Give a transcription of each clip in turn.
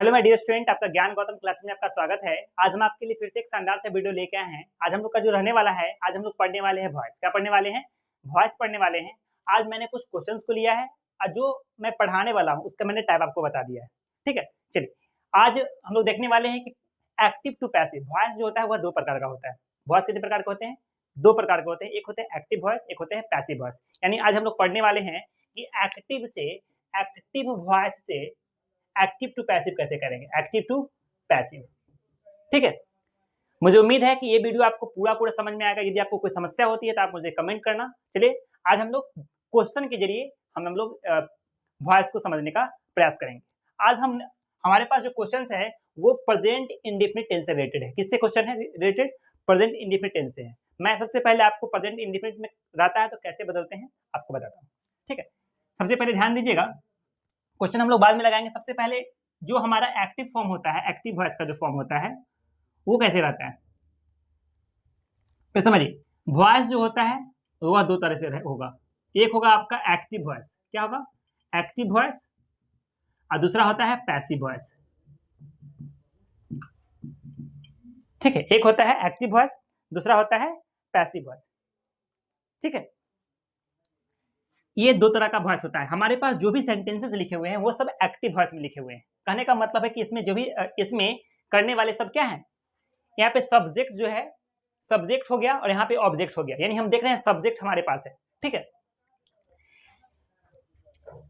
Hello my dear student, आपका ज्ञान Gautam class में आपका स्वागत है। आज हम आपके लिए फिर से एक शानदार सा वीडियो लेके आए हैं। आज हम लोग का जो रहने वाला है, आज हम लोग पढ़ने वाले हैं वॉइस। क्या पढ़ने वाले हैं? वॉइस पढ़ने वाले हैं। आज मैंने कुछ क्वेश्चंस को लिया है और जो मैं पढ़ाने वाला हूँ उसका मैंने टाइप आपको बता दिया है। ठीक है, चलिए आज हम लोग देखने वाले हैं कि एक्टिव टू पैसिव वॉइस जो होता है वह दो प्रकार का होता है। वॉइस कितने प्रकार के होते हैं? दो प्रकार के होते हैं। एक होते हैं एक्टिव वॉइस, एक होते हैं पैसिव वॉइस। यानी आज हम लोग पढ़ने वाले हैं कि एक्टिव वॉइस से एक्टिव टू पैसिव कैसे करेंगे। एक्टिव टू पैसिव, ठीक है। मुझे उम्मीद है कि ये वीडियो आपको पूरा समझ में आएगा। यदि आपको कोई समस्या होती है तो आप मुझे कमेंट करना। चलिए आज हम लोग क्वेश्चन के जरिए हम लोग वॉइस को समझने का प्रयास करेंगे। आज हमारे पास जो क्वेश्चन है वो प्रेजेंट इंडेफिनिट टेंस से रिलेटेड है। किससे क्वेश्चन है रिलेटेड? प्रेजेंट इंडेफिनिट टेंस से है। मैं सबसे पहले आपको प्रेजेंट इंडेफिनिट में रहता है तो कैसे बदलते हैं आपको बताता हूँ, ठीक है। सबसे पहले ध्यान दीजिएगा, क्वेश्चन हम लोग बाद में लगाएंगे। सबसे पहले जो हमारा एक्टिव फॉर्म होता है, एक्टिव वॉइस का जो फॉर्म होता है वो कैसे रहता है तो समझिए। वॉइस जो होता है वह दो तरह से होगा। एक होगा आपका एक्टिव वॉइस। क्या होगा? Active voice. और दूसरा होता है पैसिव वॉइस। ठीक है, एक होता है एक्टिव वॉइस, दूसरा होता है पैसिव वॉइस। ठीक है, ये दो तरह का वॉइस होता है। हमारे पास जो भी सेंटेंसेस लिखे हुए हैं वो सब एक्टिव वॉइस में लिखे हुए हैं। कहने का मतलब है कि इसमें जो भी इसमें करने वाले सब क्या हैं, यहाँ पे सब्जेक्ट जो है, सब्जेक्ट हो गया और यहाँ पे ऑब्जेक्ट हो गया। यानी हम देख रहे हैं सब्जेक्ट हमारे पास है, ठीक है।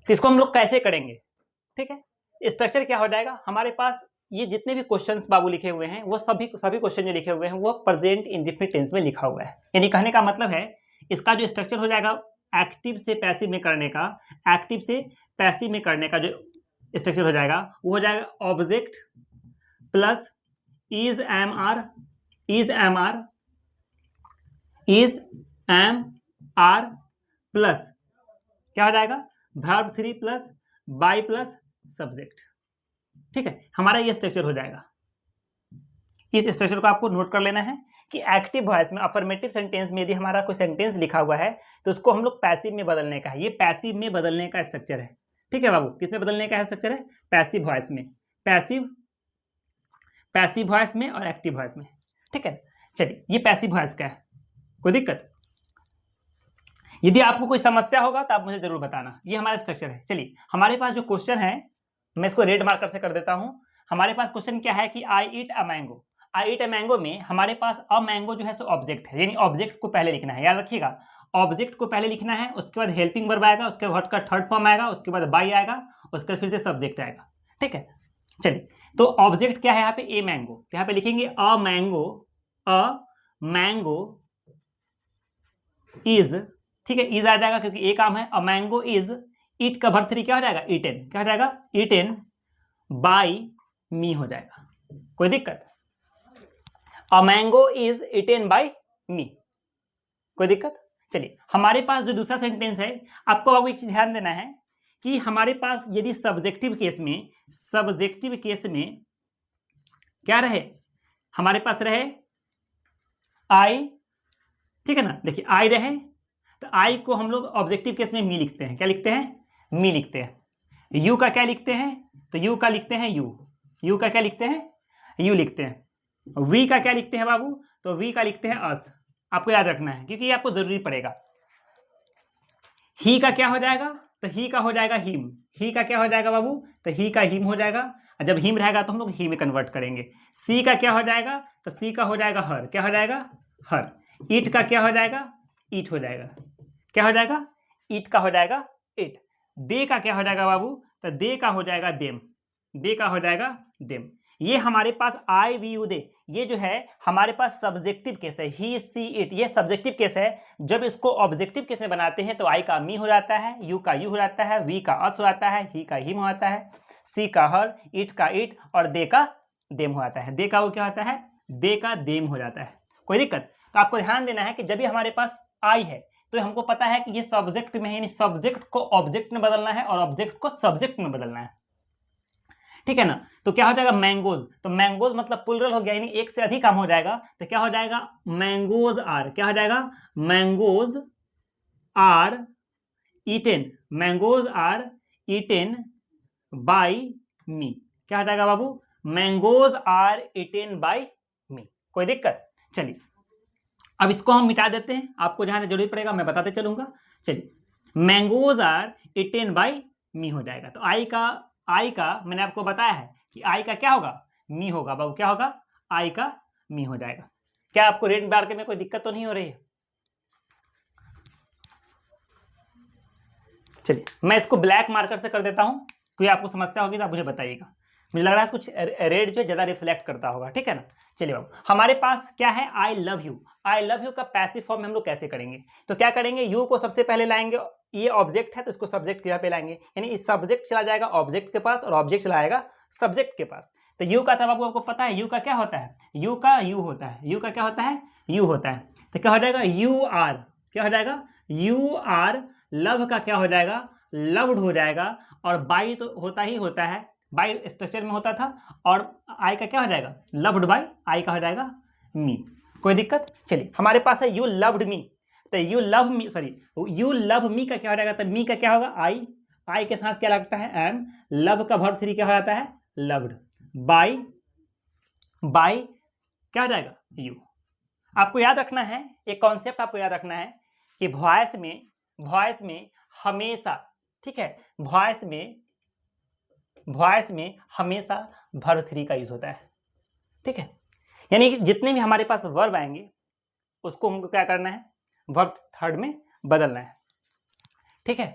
तो इसको हम लोग कैसे करेंगे? ठीक है, स्ट्रक्चर क्या हो जाएगा हमारे पास। ये जितने भी क्वेश्चंस बाबू लिखे हुए हैं वो सभी क्वेश्चन जो लिखे हुए हैं वो प्रेजेंट इंडेफिनिट टेंस में लिखा हुआ है। यानी कहने का मतलब है इसका जो स्ट्रक्चर हो जाएगा एक्टिव से पैसिव में करने का, एक्टिव से पैसिव में करने का जो स्ट्रक्चर हो जाएगा वो हो जाएगा object plus is am are plus क्या हो जाएगा verb 3 plus by plus subject. ठीक है, हमारा ये स्ट्रक्चर हो जाएगा। इस स्ट्रक्चर को आपको नोट कर लेना है कि एक्टिव वॉइस में अफर्मेटिव सेंटेंस में यदि हमारा कोई सेंटेंस लिखा हुआ है तो उसको हम लोग पैसिव में बदलने का है। ये पैसिव में बदलने का स्ट्रक्चर है। ठीक है बाबू, किसमें बदलने का स्ट्रक्चर है? पैसिव वॉइस में। पैसिव वॉइस में और एक्टिव वॉइस में। ठीक है, चलिए ये पैसिव वॉइस का है। कोई दिक्कत? यदि आपको कोई समस्या होगा तो आप मुझे जरूर बताना। ये हमारा स्ट्रक्चर है। चलिए हमारे पास जो क्वेश्चन है मैं इसको रेड मार्कर से कर देता हूं। हमारे पास क्वेश्चन क्या है कि आई ईट a mango. I eat a mango में हमारे पास अ मैंगो जो है सो ऑब्जेक्ट है। यानी ऑब्जेक्ट को पहले लिखना है, याद रखिएगा। ऑब्जेक्ट को पहले लिखना है, उसके बाद हेल्पिंग वर्ब आएगा, उसके बाद का थर्ड फॉर्म आएगा, उसके बाद बाई आएगा, उसके बाद फिर से सब्जेक्ट आएगा। ठीक है, चलिए तो ऑब्जेक्ट क्या है यहाँ पे? A mango. यहाँ पे लिखेंगे अ मैंगो इज। ठीक है, इज आ जाएगा क्योंकि ए काम है। अ मैंगो इज ईट का वर्ब 3 क्या हो जाएगा? ईटेन। क्या हो जाएगा? ईटेन बाय मी हो जाएगा। कोई दिक्कत? A mango is eaten by me. कोई दिक्कत? चलिए हमारे पास जो दूसरा सेंटेंस है, आपको बाबू एक चीज ध्यान देना है कि हमारे पास यदि सब्जेक्टिव केस में क्या रहे, हमारे पास रहे आई। ठीक है ना, देखिए आई रहे तो आई को हम लोग ऑब्जेक्टिव केस में मी लिखते हैं। क्या लिखते हैं? मी लिखते हैं। यू का क्या लिखते हैं? तो यू का लिखते हैं यू का क्या लिखते हैं? यू लिखते हैं। वी का क्या लिखते हैं बाबू? तो वी का लिखते हैं अस। आपको याद रखना है क्योंकि ये आपको जरूरी पड़ेगा। ही का क्या हो जाएगा? तो ही का हो जाएगा हिम। ही का क्या हो जाएगा बाबू? तो ही का हिम हो जाएगा। और जब हिम रहेगा तो हम लोग ही में कन्वर्ट करेंगे। सी का क्या हो जाएगा? तो सी का हो जाएगा हर। क्या हो जाएगा? हर। ईट का क्या हो जाएगा? ईट हो जाएगा। क्या हो जाएगा? ईट का हो जाएगा इट। दे का क्या हो जाएगा बाबू? तो दे का हो जाएगा देम। दे का हो जाएगा देम। ये हमारे पास आई वी यू दे, ये जो है हमारे पास सब्जेक्टिव केस है। ही सी इट, ये सब्जेक्टिव केस है। जब इसको ऑब्जेक्टिव केस में बनाते हैं तो आई का मी हो जाता है, यू का यू हो जाता है, वी का अस हो जाता है, ही का हिम हो जाता है, सी का हर, ईट का इट और दे का देम हो जाता है। दे का वो क्या होता है? दे का देम हो जाता है। कोई दिक्कत? तो आपको ध्यान देना है कि जब भी हमारे पास आई है तो हमको पता है कि ये सब्जेक्ट में है, यानी सब्जेक्ट को ऑब्जेक्ट में बदलना है और ऑब्जेक्ट को सब्जेक्ट में बदलना है। ठीक है ना, तो क्या हो जाएगा? मैंगोज। तो मैंगोज मतलब प्लुरल हो गया, यानी एक से अधिक काम हो जाएगा। तो क्या हो जाएगा? Mangoes are. क्या हो जाएगा? Mangoes are eaten. Mangoes are eaten by me. क्या हो जाएगा बाबू, mangoes are eaten by me. कोई दिक्कत? चलिए अब इसको हम मिटा देते हैं, आपको जहां जरूरत पड़ेगा मैं बताते चलूंगा। चलिए, मैंगोज आर इटेन बाय मी हो जाएगा। तो आई का मैंने आपको बताया है कि आई का क्या होगा, मी होगा बाबू। क्या होगा, आई का मी हो जाएगा। क्या आपको रेड बार के में कोई दिक्कत तो नहीं हो रही है? चलिए मैं इसको ब्लैक मार्कर से कर देता हूं, कोई आपको समस्या होगी तो आप मुझे बताइएगा। मुझे लग रहा है कुछ रेड जो ज्यादा रिफ्लेक्ट करता होगा, ठीक है ना। चलिए बाबू, हमारे पास क्या है, I love you. I love you का पैसिव फॉर्म में हम लोग कैसे करेंगे? तो क्या करेंगे, यू को सबसे पहले लाएंगे, ये ऑब्जेक्ट है तो इसको सब्जेक्ट की जगह पे लाएंगे, यानी इस सब्जेक्ट चला जाएगा ऑब्जेक्ट के पास और ऑब्जेक्ट चला जाएगा सब्जेक्ट के पास। तो यू का था बाबू, आपको पता है यू का क्या होता है, यू का यू होता है, यू का क्या होता है, यू होता है। तो क्या हो जाएगा, यू आर, क्या हो जाएगा, यू आर। लव का क्या हो जाएगा, लव्ड हो जाएगा। और बाई तो होता ही होता है, बाई स्ट्रक्चर में होता था। और आई का क्या हो जाएगा, लव्ड बाई, आई का हो जाएगा मी। कोई दिक्कत? चलिए हमारे पास है यू लव्ड मी, तो you love me, sorry you love me का क्या हो जाएगा, तो मी का क्या होगा, आई। आई के साथ क्या लगता है, एम। लव का वर्ब 3 क्या हो जाता है, लव्ड। बाई, बाई क्या हो जाएगा, यू। आपको याद रखना है, एक कॉन्सेप्ट आपको याद रखना है कि वॉइस में हमेशा, ठीक है, वॉइस में हमेशा वर्ब 3 का यूज होता है, ठीक है। यानी कि जितने भी हमारे पास वर्ब आएंगे उसको हमको क्या करना है, वर्ब 3 में बदलना है, ठीक है।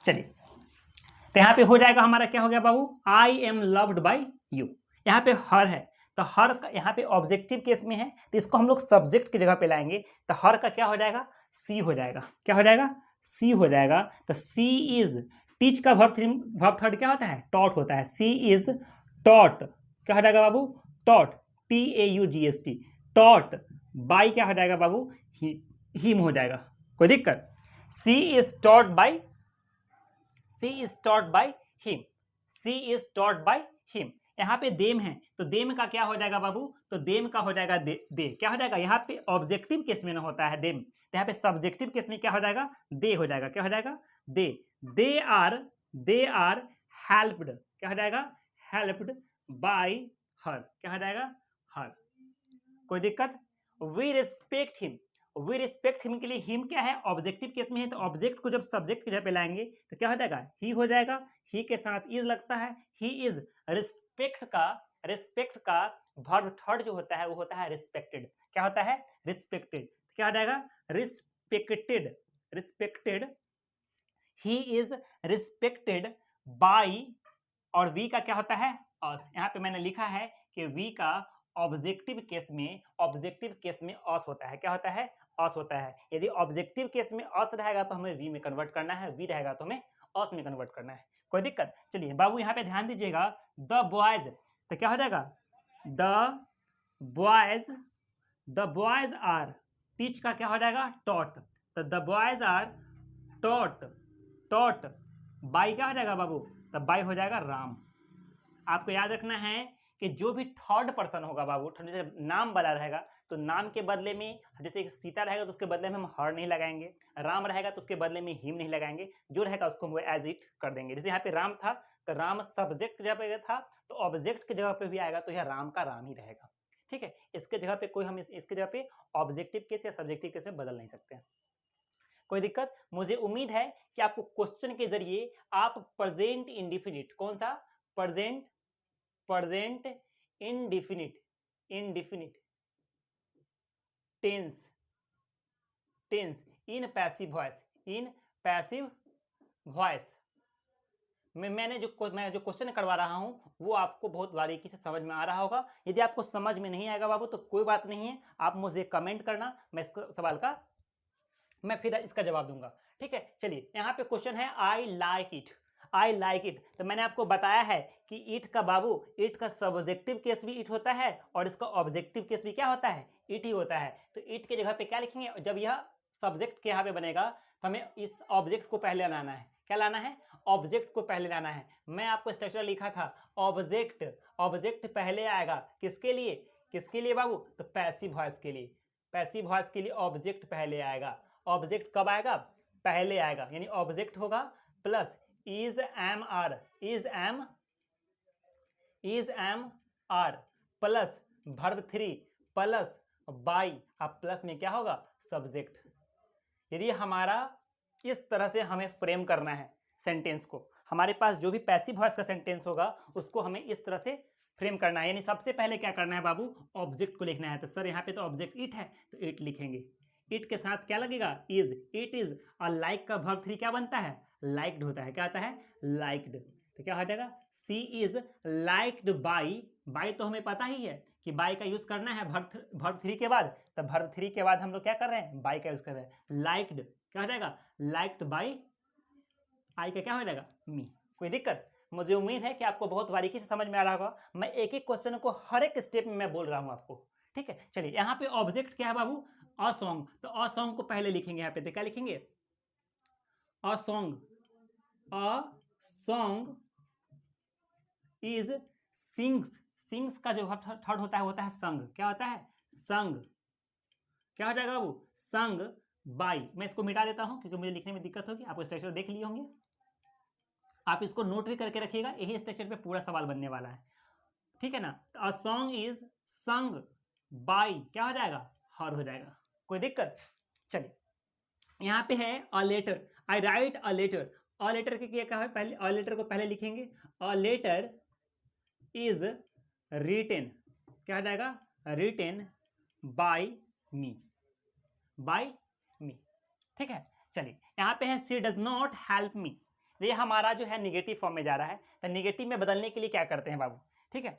चलिए तो यहाँ पे हो जाएगा हमारा, क्या हो गया बाबू, I am loved by you. यहाँ पे हर है, तो हर यहाँ पे ऑब्जेक्टिव केस में है, तो इसको हम लोग सब्जेक्ट की जगह पे लाएंगे। तो हर का क्या हो जाएगा, सी हो जाएगा। क्या हो जाएगा, सी हो जाएगा। तो सी इज, टीच का वर्ब 3 क्या होता है, टॉट होता है। सी इज टॉट, क्या हो जाएगा बाबू, टॉट, TAUGST, टॉट बाई, क्या हो जाएगा बाबू, हिम हो जाएगा। कोई दिक्कत? She is taught by, she is taught by him, she is taught by him. यहाँ पे देम है, तो देम का क्या हो जाएगा बाबू, तो देम का हो जाएगा दे। क्या हो जाएगा, यहाँ पे ऑब्जेक्टिव केस में ना होता है देम, तो यहाँ पे सब्जेक्टिव केस में क्या हो जाएगा, दे हो जाएगा। क्या हो जाएगा, दे। दे आर हेल्प्ड, क्या हो जाएगा, हेल्प्ड बाई हर। क्या हो जाएगा, हर। कोई दिक्कत? We respect him, we respect him के लिए हिम क्या है, ऑब्जेक्टिव केस में है, तो ऑब्जेक्ट को जब सब्जेक्ट की जगह पे लाएंगे तो क्या हो जाएगा, ही हो जाएगा। ही के साथ इज लगता है, ही इज। रिस्पेक्ट का वर्ब 3 जो होता है वो होता है रिस्पेक्टेड। क्या होता है, रिस्पेक्टेड। क्या हो जाएगा, respected, respected. He is respected by, और वी का क्या होता है, अस। यहाँ पे मैंने लिखा है कि वी का ऑब्जेक्टिव केस में अस होता है। क्या होता है, अस होता है। यदि ऑब्जेक्टिव केस में अस रहेगा तो हमें वी में कन्वर्ट करना है, वी रहेगा तो हमें अस में कन्वर्ट करना है। कोई दिक्कत? चलिए बाबू यहाँ पे ध्यान दीजिएगा, द बॉयज, तो क्या हो जाएगा, द बॉयज आर, टीच का क्या हो जाएगा, टॉट, तो the boys are taught by, क्या हो जाएगा बाबू, तब बाई हो जाएगा राम। आपको याद रखना है कि जो भी थर्ड पर्सन होगा बाबू, जैसे नाम वाला रहेगा तो नाम के बदले में, जैसे सीता रहेगा तो उसके बदले में हम हर नहीं लगाएंगे, राम रहेगा तो उसके बदले में हिम नहीं लगाएंगे, जो रहेगा उसको हम एज इट कर देंगे। जैसे यहाँ पे राम था तो राम सब्जेक्ट की जगह पे था, तो ऑब्जेक्ट की जगह पे भी आएगा तो यह राम का राम ही रहेगा, ठीक है। इसके जगह पे कोई हम इसके जगह पे ऑब्जेक्टिव केस या सब्जेक्टिव केस में बदल नहीं सकते। कोई दिक्कत? मुझे उम्मीद है कि आपको क्वेश्चन के जरिए आप प्रेजेंट इंडिफिनिट, कौन सा, present indefinite tense in passive voice में मैं जो क्वेश्चन करवा रहा हूं वो आपको बहुत बारीकी से समझ में आ रहा होगा। यदि आपको समझ में नहीं आएगा बाबू तो कोई बात नहीं है, आप मुझे कमेंट करना, मैं इस सवाल का मैं फिर इसका जवाब दूंगा, ठीक है। चलिए यहाँ पे क्वेश्चन है, आई लाइक इट। तो मैंने आपको बताया है कि इट का बाबू, इट का सब्जेक्टिव केस भी इट होता है और इसका ऑब्जेक्टिव केस भी क्या होता है, इट ही होता है। तो इट के जगह पे क्या लिखेंगे, जब यह सब्जेक्ट के यहाँ पे बनेगा तो हमें इस ऑब्जेक्ट को पहले लाना है। क्या लाना है, ऑब्जेक्ट को पहले लाना है। मैं आपको स्ट्रक्चर लिखा था, ऑब्जेक्ट पहले आएगा, किसके लिए बाबू, तो पैसिव वॉइस के लिए ऑब्जेक्ट पहले आएगा। ऑब्जेक्ट कब आएगा, पहले आएगा, यानी ऑब्जेक्ट होगा plus is am is am are plus verb 3 plus by, अब प्लस में क्या होगा सब्जेक्ट। यदि हमारा इस तरह से हमें फ्रेम करना है सेंटेंस को, हमारे पास जो भी पैसिव वॉइस का सेंटेंस होगा उसको हमें इस तरह से फ्रेम करना है। यानी सबसे पहले क्या करना है बाबू, ऑब्जेक्ट को लिखना है। तो सर यहाँ पे तो ऑब्जेक्ट इट है तो इट लिखेंगे। इट के साथ क्या लगेगा इज, इट इज। और लाइक का वर्ब 3 क्या बनता है लाइक्ड होता है। क्या आता है लाइक्ड। तो क्या हो जाएगा सी इज लाइक्ड बाई। बाई तो हमें पता ही है कि बाई का यूज करना है वर्ब 3 के बाद। तब वर्ब 3 के बाद हम लोग क्या कर रहे हैं बाई का यूज कर रहे हैं। लाइक्ड क्या हो जाएगा लाइक्ड बाई, आई का क्या हो जाएगा मी। कोई दिक्कत? मुझे उम्मीद है कि आपको बहुत बारीकी से समझ में आ रहा होगा। मैं एक एक क्वेश्चन को हर एक स्टेप में मैं बोल रहा हूं आपको, ठीक है। चलिए यहाँ पे ऑब्जेक्ट क्या है बाबू अ सॉन्ग, तो अ सॉन्ग को पहले लिखेंगे। यहाँ पे तो क्या लिखेंगे a song. A song is sings. Sings का जो थर्ड होता है संग। क्या होता है संग। क्या हो जाएगा बाबू संग बाई। मैं इसको मिटा देता हूं क्योंकि मुझे लिखने में दिक्कत होगी। आप स्ट्रक्चर देख लिए होंगे, आप इसको नोट भी करके रखिएगा। यही स्ट्रक्चर पे पूरा सवाल बनने वाला है, ठीक है ना। अ सॉन्ग इज संग बाई क्या हो जाएगा हर हो जाएगा। कोई दिक्कत? चलिए यहाँ पे है a letter. I write a letter. A letter के क्या है पहले अ लेटर को पहले लिखेंगे। A letter is written. क्या हो जाएगा written by me. By me, ठीक है। चलिए यहाँ पे है she does not help me. ये हमारा जो है निगेटिव फॉर्म में जा रहा है। तो निगेटिव में बदलने के लिए क्या करते हैं बाबू, ठीक है।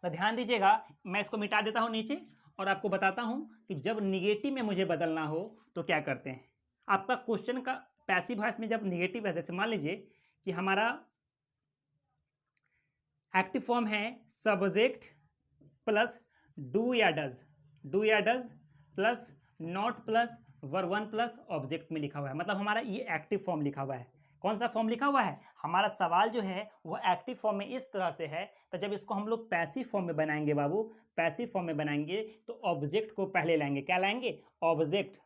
तो ध्यान दीजिएगा, मैं इसको मिटा देता हूं नीचे और आपको बताता हूं कि जब निगेटिव में मुझे बदलना हो तो क्या करते हैं। आपका क्वेश्चन का पैसिव वॉइस में जब निगेटिव है, जैसे मान लीजिए कि हमारा एक्टिव फॉर्म है सब्जेक्ट प्लस डू या does plus not plus verb 1 plus object में लिखा हुआ है। मतलब हमारा ये एक्टिव फॉर्म लिखा हुआ है। कौन सा फॉर्म लिखा हुआ है हमारा सवाल जो है वो एक्टिव फॉर्म में इस तरह से है। तो जब इसको हम लोग पैसिव फॉर्म में बनाएंगे बाबू, पैसिव फॉर्म में बनाएंगे तो ऑब्जेक्ट को पहले लाएंगे। क्या लाएंगे ऑब्जेक्ट,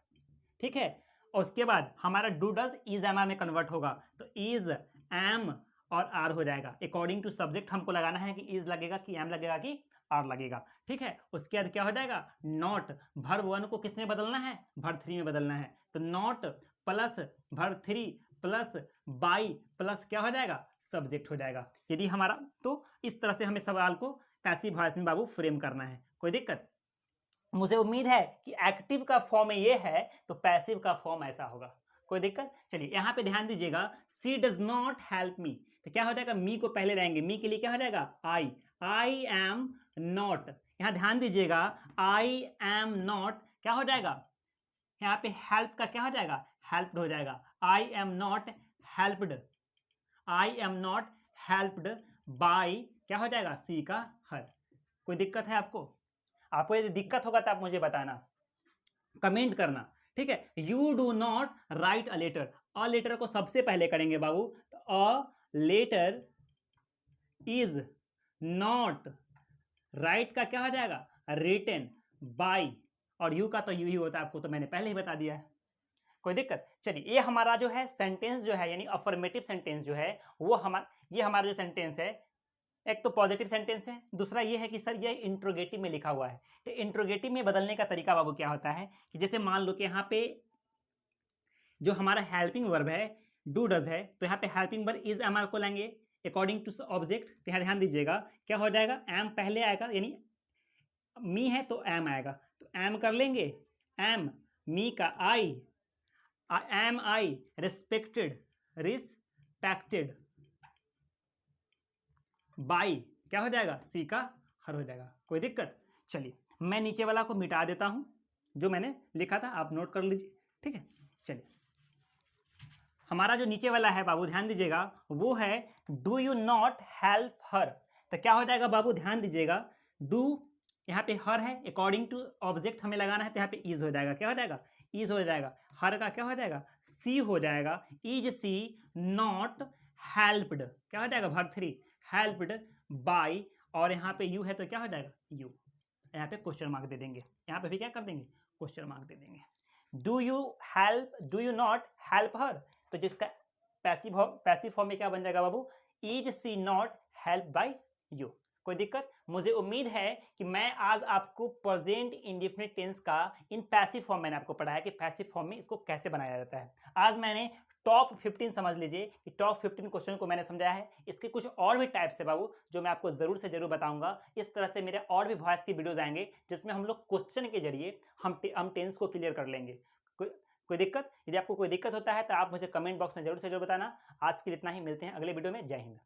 ठीक है। और उसके बाद हमारा do does is am are में कन्वर्ट होगा। तो इज एम और आर हो जाएगा। अकॉर्डिंग टू सब्जेक्ट हमको लगाना है कि इज लगेगा कि एम लगेगा कि आर लगेगा, ठीक है। उसके बाद क्या हो जाएगा नॉट। वर्ब 1 को किसमें बदलना है वर्ब 3 में बदलना है। तो not plus verb 3 plus by plus क्या हो जाएगा सब्जेक्ट हो जाएगा। यदि हमारा तो इस तरह से हमें सवाल को पैसिव वॉइस में बाबू फ्रेम करना है। कोई दिक्कत? मुझे उम्मीद है कि एक्टिव का फॉर्म ये है तो पैसिव का फॉर्म ऐसा होगा। कोई दिक्कत? चलिए यहाँ पे ध्यान दीजिएगा सी डज नॉट हेल्प मी। तो क्या हो जाएगा मी को पहले लाएंगे। मी के लिए क्या हो जाएगा आई एम नॉट। यहाँ ध्यान दीजिएगा आई एम नॉट क्या हो जाएगा यहाँ पे हेल्प का क्या हो जाएगा हेल्प्ड हो जाएगा। I am not helped. I am not helped by क्या हो जाएगा सी का हर। कोई दिक्कत है आपको? आपको यदि दिक्कत होगा तो आप मुझे बताना, कमेंट करना, ठीक है। You do not write a letter. A letter को सबसे पहले करेंगे बाबू। तो a letter is not write का क्या हो जाएगा रिटन बाई। और यू का तो यू ही होता है, आपको तो मैंने पहले ही बता दिया है। कोई दिक्कत? चलिए ये हमारा जो है सेंटेंस जो है यानी अफर्मेटिव सेंटेंस जो है वो ये हमारा जो सेंटेंस है एक तो पॉजिटिव सेंटेंस है। दूसरा ये है कि सर ये इंट्रोगेटिव में लिखा हुआ है। तो इंट्रोगेटिव में बदलने का तरीका बाबू क्या होता है कि जैसे मान लो कि यहाँ पे जो हमारा हेल्पिंग वर्ब है डू डज है, तो यहाँ पे helping verb is am are को लेंगे अकॉर्डिंग टू ऑब्जेक्ट। तो यहाँ ध्यान दीजिएगा क्या हो जाएगा एम पहले आएगा, यानी मी है तो एम आएगा। तो एम कर लेंगे एम मी का I am I respected by क्या हो जाएगा सी का हर हो जाएगा। कोई दिक्कत? चलिए मैं नीचे वाला को मिटा देता हूं जो मैंने लिखा था, आप नोट कर लीजिए, ठीक है। चलिए हमारा जो नीचे वाला है बाबू ध्यान दीजिएगा वो है do you not help her. तो क्या हो जाएगा बाबू ध्यान दीजिएगा डू यहाँ पे हर है अकॉर्डिंग टू ऑब्जेक्ट हमें लगाना है। तो यहाँ पे इज हो जाएगा। क्या हो जाएगा इज हो जाएगा। हर का क्या हो जाएगा सी हो जाएगा। इज सी नॉट हेल्प्ड क्या हो जाएगा वर्ब 3 हेल्प्ड बाई। और यहाँ पे यू है तो क्या हो जाएगा यू। यहाँ पे क्वेश्चन मार्क दे देंगे। यहाँ पे भी क्या कर देंगे क्वेश्चन मार्क दे देंगे। Do you not help her. तो जिसका पैसिव फॉर्म में क्या बन जाएगा बाबू is she not help by you. कोई दिक्कत? मुझे उम्मीद है कि मैं आज आपको प्रेजेंट इंडेफिनिट टेंस का इन पैसिव फॉर्म मैंने आपको पढ़ाया कि पैसिव फॉर्म में इसको कैसे बनाया जाता है। आज मैंने टॉप 15 समझ लीजिए कि टॉप 15 क्वेश्चन को मैंने समझाया है। इसके कुछ और भी टाइप्स है बाबू, जो मैं आपको जरूर से जरूर बताऊंगा। इस तरह से मेरे और भी वॉइस की वीडियोज आएंगे जिसमें हम लोग क्वेश्चन के जरिए हम टेंस को क्लियर कर लेंगे। कोई दिक्कत? यदि आपको कोई दिक्कत होता है तो आप मुझे कमेंट बॉक्स में जरूर से जरूर बताना। आज के लिए इतना ही, मिलते हैं अगले वीडियो में। जय हिंद।